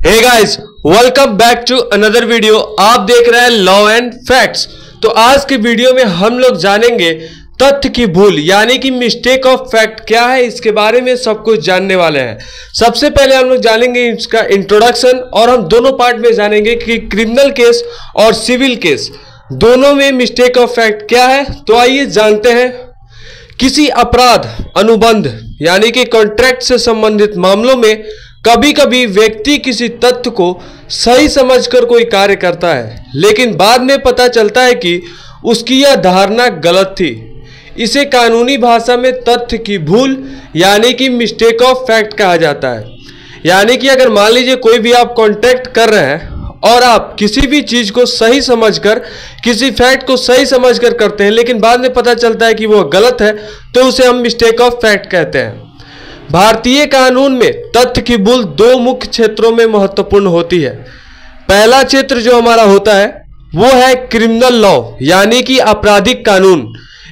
Hey guys, welcome back to another video. आप देख रहे हैं लॉ एंड फैक्ट्स। तो आज के वीडियो में हम लोग जानेंगे तथ्य की भूल यानी कि मिस्टेक ऑफ फैक्ट क्या है, इसके बारे में सब कुछ जानने वाले हैं। सबसे पहले हम लोग जानेंगे इसका इंट्रोडक्शन और हम दोनों पार्ट में जानेंगे कि क्रिमिनल केस और सिविल केस दोनों में मिस्टेक ऑफ फैक्ट क्या है। तो आइए जानते हैं। किसी अपराध, अनुबंध यानी कि कॉन्ट्रैक्ट से संबंधित मामलों में कभी कभी व्यक्ति किसी तथ्य को सही समझकर कोई कार्य करता है, लेकिन बाद में पता चलता है कि उसकी यह धारणा गलत थी। इसे कानूनी भाषा में तथ्य की भूल यानी कि मिस्टेक ऑफ फैक्ट कहा जाता है। यानी कि अगर मान लीजिए कोई भी आप कॉन्ट्रैक्ट कर रहे हैं और आप किसी भी चीज को सही समझकर, किसी फैक्ट को सही समझकर करते हैं, लेकिन बाद में पता चलता है कि वो गलत है, तो उसे हम मिस्टेक ऑफ फैक्ट कहते हैं। भारतीय कानून में तथ्य की भूल दो मुख्य क्षेत्रों में महत्वपूर्ण होती है। पहला क्षेत्र जो हमारा होता है वो है क्रिमिनल लॉ यानी कि आपराधिक कानून।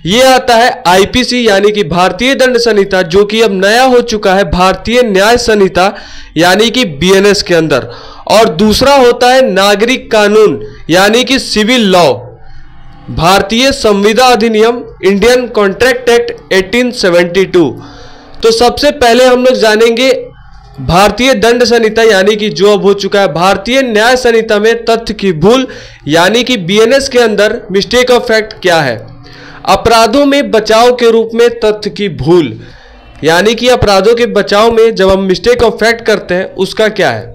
ये आता है आईपीसी यानी कि भारतीय दंड संहिता, जो कि अब नया हो चुका है भारतीय न्याय संहिता यानी कि बीएनएस के अंदर। और दूसरा होता है नागरिक कानून यानी कि सिविल लॉ, भारतीय संविदा अधिनियम इंडियन कॉन्ट्रैक्ट एक्ट 1872। तो सबसे पहले हम लोग जानेंगे भारतीय दंड संहिता यानी कि जो अब हो चुका है भारतीय न्याय संहिता में तथ्य की भूल यानी कि बीएनएस के अंदर मिस्टेक ऑफ फैक्ट क्या है। अपराधों में बचाव के रूप में तथ्य की भूल यानी कि अपराधों के बचाव में जब हम मिस्टेक ऑफ फैक्ट करते हैं उसका क्या है।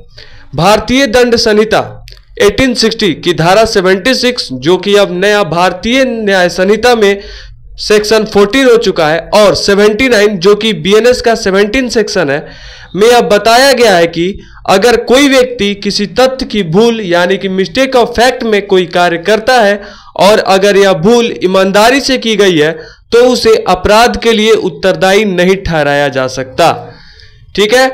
भारतीय दंड संहिता 1860 की धारा 76 जो कि अब नया भारतीय न्याय संहिता में सेक्शन 14 हो चुका है, और 79 जो कि बीएनएस का 17 सेक्शन है, में अब बताया गया है कि अगर कोई व्यक्ति किसी तथ्य की भूल यानी कि मिस्टेक ऑफ फैक्ट में कोई कार्य करता है और अगर यह भूल ईमानदारी से की गई है तो उसे अपराध के लिए उत्तरदायी नहीं ठहराया जा सकता। ठीक है।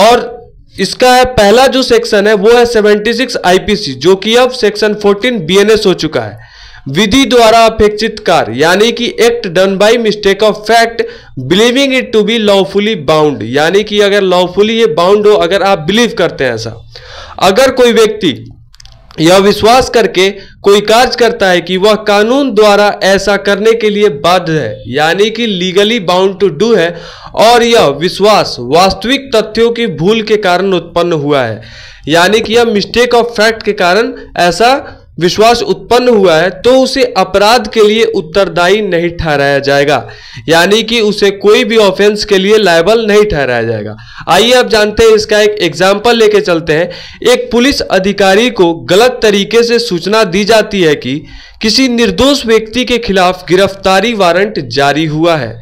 और इसका पहला जो सेक्शन है वो है 76 आईपीसी जो कि अब सेक्शन 14 बीएनएस हो चुका है। विधि द्वारा अपेक्षित कार्य यानी कि act done by mistake of fact believing it to be lawfully bound यानी कि अगर लॉफुली ये बाउंड हो, अगर आप बिलीव करते हैं ऐसा, अगर कोई व्यक्ति यह विश्वास करके कोई कार्य करता है कि वह कानून द्वारा ऐसा करने के लिए बाध्य है यानी कि लीगली बाउंड टू डू है, और यह विश्वास वास्तविक तथ्यों की भूल के कारण उत्पन्न हुआ है यानी कि यह मिस्टेक ऑफ फैक्ट के कारण ऐसा विश्वास उत्पन्न हुआ है, तो उसे अपराध के लिए उत्तरदायी नहीं ठहराया जाएगा यानी कि उसे कोई भी ऑफेंस के लिए लायबल नहीं ठहराया जाएगा। आइए अब जानते हैं, इसका एक एग्जाम्पल लेके चलते हैं। एक पुलिस अधिकारी को गलत तरीके से सूचना दी जाती है कि किसी निर्दोष व्यक्ति के खिलाफ गिरफ्तारी वारंट जारी हुआ है।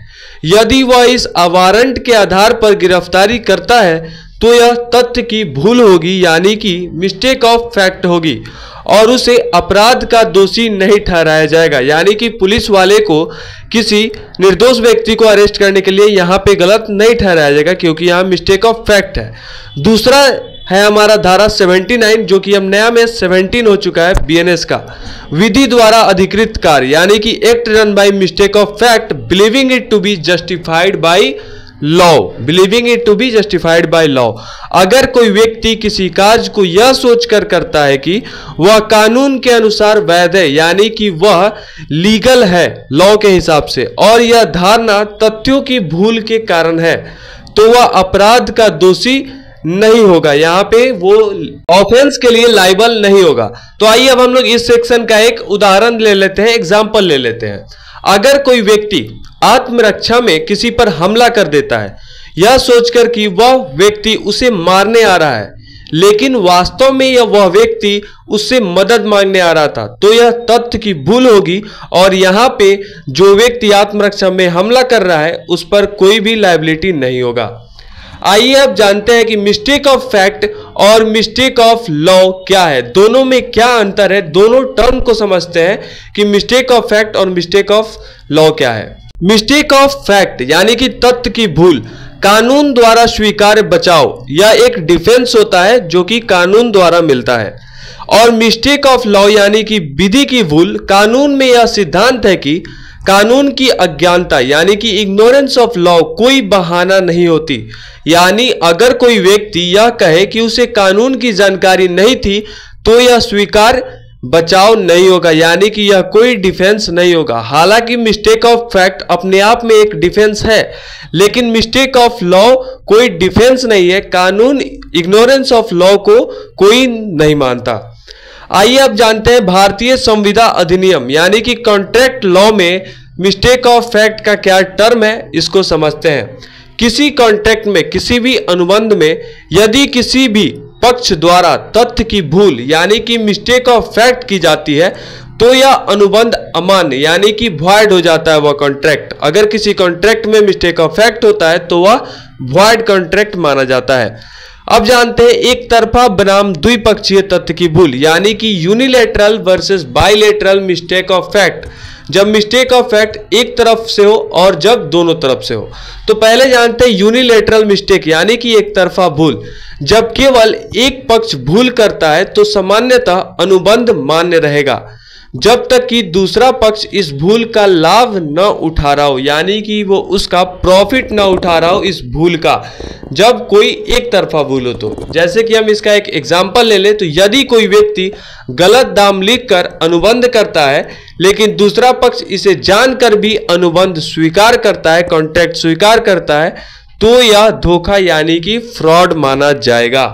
यदि वह इस वारंट के आधार पर गिरफ्तारी करता है तो यह तथ्य की भूल होगी यानी कि मिस्टेक ऑफ फैक्ट होगी और उसे अपराध का दोषी नहीं ठहराया जाएगा। यानी कि पुलिस वाले को किसी निर्दोष व्यक्ति को अरेस्ट करने के लिए यहाँ पे गलत नहीं ठहराया जाएगा क्योंकि यहाँ मिस्टेक ऑफ फैक्ट है। दूसरा है हमारा धारा 79 जो कि अब नया में 17 हो चुका है बीएनएस का। विधि द्वारा अधिकृत कार्य यानी कि act done by mistake of fact believing it to be justified by law, believing it to be justified by law. अगर कोई व्यक्ति किसी कार्य को यह सोचकर करता है कि वह कानून के अनुसार वैध है यानी कि वह लीगल है लॉ के हिसाब से, और यह धारणा तथ्यों की भूल के कारण है, तो वह अपराध का दोषी नहीं होगा, यहाँ पे वो ऑफेंस के लिए लायबल नहीं होगा। तो आइए अब हम लोग इस सेक्शन का एक उदाहरण ले लेते हैं, एग्जाम्पल ले लेते हैं। अगर कोई व्यक्ति आत्मरक्षा में किसी पर हमला कर देता है यह सोचकर कि वह व्यक्ति उसे मारने आ रहा है, लेकिन वास्तव में वह व्यक्ति उससे मदद मांगने आ रहा था, तो यह तथ्य की भूल होगी और यहाँ पे जो व्यक्ति आत्मरक्षा में हमला कर रहा है उस पर कोई भी लायबिलिटी नहीं होगा। आइए अब जानते हैं कि मिस्टेक ऑफ फैक्ट और मिस्टेक ऑफ लॉ क्या है, दोनों में क्या अंतर है। दोनों टर्म को समझते हैं कि मिस्टेक ऑफ फैक्ट और मिस्टेक ऑफ लॉ क्या है। मिस्टेक ऑफ फैक्ट यानी कि तथ्य की भूल कानून द्वारा स्वीकार्य बचाव या एक डिफेंस होता है जो कि कानून द्वारा मिलता है, और मिस्टेक ऑफ लॉ यानी कि विधि की भूल कानून में यह सिद्धांत है कि कानून की अज्ञानता यानी कि इग्नोरेंस ऑफ लॉ कोई बहाना नहीं होती। यानी अगर कोई व्यक्ति यह कहे कि उसे कानून की जानकारी नहीं थी तो यह स्वीकार बचाव नहीं होगा, यानी कि यह कोई डिफेंस नहीं होगा। हालांकि मिस्टेक ऑफ फैक्ट अपने आप में एक डिफेंस है, लेकिन मिस्टेक ऑफ लॉ कोई डिफेंस नहीं है। कानून इग्नोरेंस ऑफ लॉ को कोई नहीं मानता। आइए अब जानते हैं भारतीय संविदा अधिनियम यानी कि कॉन्ट्रैक्ट लॉ में मिस्टेक ऑफ फैक्ट का क्या टर्म है, इसको समझते हैं। किसी कॉन्ट्रैक्ट में, किसी भी अनुबंध में यदि किसी भी पक्ष द्वारा तथ्य की भूल यानी कि मिस्टेक ऑफ फैक्ट की जाती है तो यह अनुबंध अमान्य यानी कि वॉइड हो जाता है वह कॉन्ट्रैक्ट। अगर किसी कॉन्ट्रैक्ट में मिस्टेक ऑफ फैक्ट होता है तो वह वॉइड कॉन्ट्रैक्ट माना जाता है। अब जानते हैं एक तरफा बनाम द्विपक्षीय तथ्य की भूल यानी कि unilateral versus bilateral mistake of fact. जब मिस्टेक ऑफ फैक्ट एक तरफ से हो और जब दोनों तरफ से हो। तो पहले जानते हैं यूनिलैटरल मिस्टेक यानी कि एक तरफा भूल। जब केवल एक पक्ष भूल करता है तो सामान्यतः अनुबंध मान्य रहेगा जब तक कि दूसरा पक्ष इस भूल का लाभ न उठा रहा हो, यानी कि वो उसका प्रॉफिट न उठा रहा हो इस भूल का। जब कोई एक तरफा भूल हो तो जैसे कि हम इसका एक एग्जांपल ले लें तो यदि कोई व्यक्ति गलत दाम लिखकर अनुबंध करता है लेकिन दूसरा पक्ष इसे जानकर भी अनुबंध स्वीकार करता है, कॉन्ट्रैक्ट स्वीकार करता है, तो यह धोखा यानी कि फ्रॉड माना जाएगा।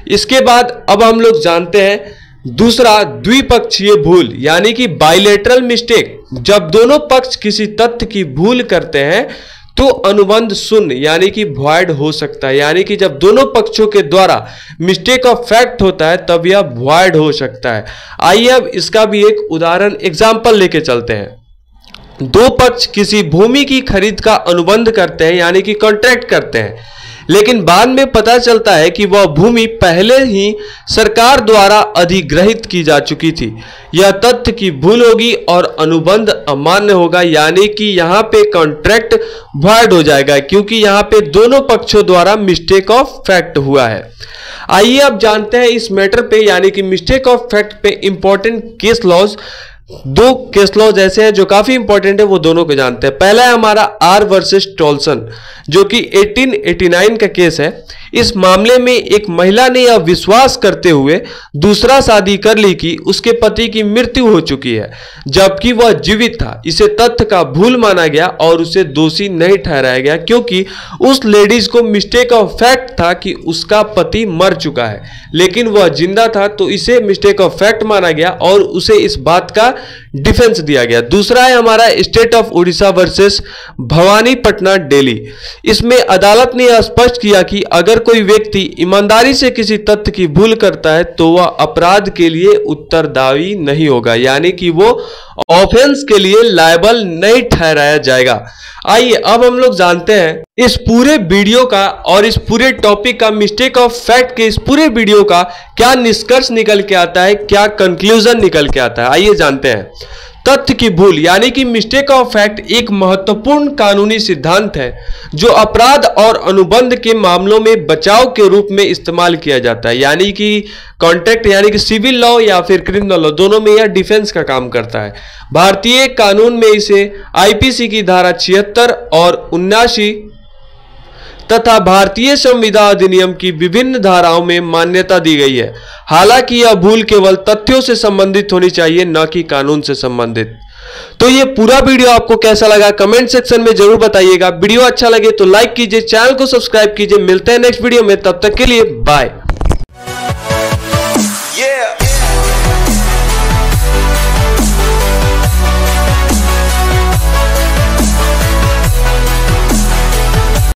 इसके बाद अब हम लोग जानते हैं दूसरा द्विपक्षीय भूल यानी कि बाइलेटरल मिस्टेक। जब दोनों पक्ष किसी तथ्य की भूल करते हैं तो अनुबंध शून्य यानी कि वॉइड हो सकता है, यानी कि जब दोनों पक्षों के द्वारा मिस्टेक ऑफ फैक्ट होता है तब यह वॉइड हो सकता है। आइए अब इसका भी एक उदाहरण एग्जांपल लेके चलते हैं। दो पक्ष किसी भूमि की खरीद का अनुबंध करते हैं यानी कि कॉन्ट्रैक्ट करते हैं, लेकिन बाद में पता चलता है कि वह भूमि पहले ही सरकार द्वारा अधिग्रहित की जा चुकी थी। यह तथ्य की भूल होगी और अनुबंध अमान्य होगा, यानी कि यहाँ पे कॉन्ट्रैक्ट वॉइड हो जाएगा क्योंकि यहाँ पे दोनों पक्षों द्वारा मिस्टेक ऑफ फैक्ट हुआ है। आइए अब जानते हैं इस मैटर पे यानी कि मिस्टेक ऑफ फैक्ट पे इंपॉर्टेंट केस लॉज। दो केस लॉज ऐसे हैं जो काफी इंपॉर्टेंट है, वो दोनों को जानते हैं। पहला है हमारा आर वर्सेस टॉल्सन जो कि 1889 का केस है। इस मामले में एक महिला ने यह विश्वास करते हुए दूसरा शादी कर ली कि उसके पति की मृत्यु हो चुकी है जबकि वह जीवित था। इसे तथ्य का भूल माना गया और उसे दोषी नहीं ठहराया गया क्योंकि उस लेडीज को मिस्टेक ऑफ फैक्ट था कि उसका पति मर चुका है लेकिन वह जिंदा था, तो इसे मिस्टेक ऑफ फैक्ट माना गया और उसे इस बात का डिफेंस दिया गया। दूसरा है हमारा state of Orissa versus Bhawanipatna Delhi. इसमें अदालत ने यह स्पष्ट किया कि अगर कोई व्यक्ति ईमानदारी से किसी तथ्य की भूल करता है तो वह अपराध के लिए उत्तरदायी नहीं होगा, यानी कि वो ऑफेंस के लिए लायबल नहीं ठहराया जाएगा। आइए अब हम लोग जानते हैं इस पूरे वीडियो का और इस पूरे टॉपिक का, मिस्टेक ऑफ फैक्ट के इस पूरे वीडियो का क्या निष्कर्ष निकल के आता है, क्या कंक्लूजन निकल के आता है। आइए जानते हैं। तथ्य की भूल यानी कि मिस्टेक ऑफ फैक्ट एक महत्वपूर्ण कानूनी सिद्धांत है जो अपराध और अनुबंध के मामलों में बचाव के रूप में इस्तेमाल किया जाता है, यानी कि कॉन्ट्रैक्ट यानी कि सिविल लॉ या फिर क्रिमिनल लॉ, दोनों में यह डिफेंस का काम करता है। भारतीय कानून में इसे आईपीसी की धारा 76 और 79 तथा भारतीय संविदा अधिनियम की विभिन्न धाराओं में मान्यता दी गई है। हालांकि यह भूल केवल तथ्यों से संबंधित होनी चाहिए, न कि कानून से संबंधित। तो ये पूरा वीडियो आपको कैसा लगा कमेंट सेक्शन में जरूर बताइएगा। वीडियो अच्छा लगे तो लाइक कीजिए, चैनल को सब्सक्राइब कीजिए। मिलते हैं नेक्स्ट वीडियो में, तब तक के लिए बाय।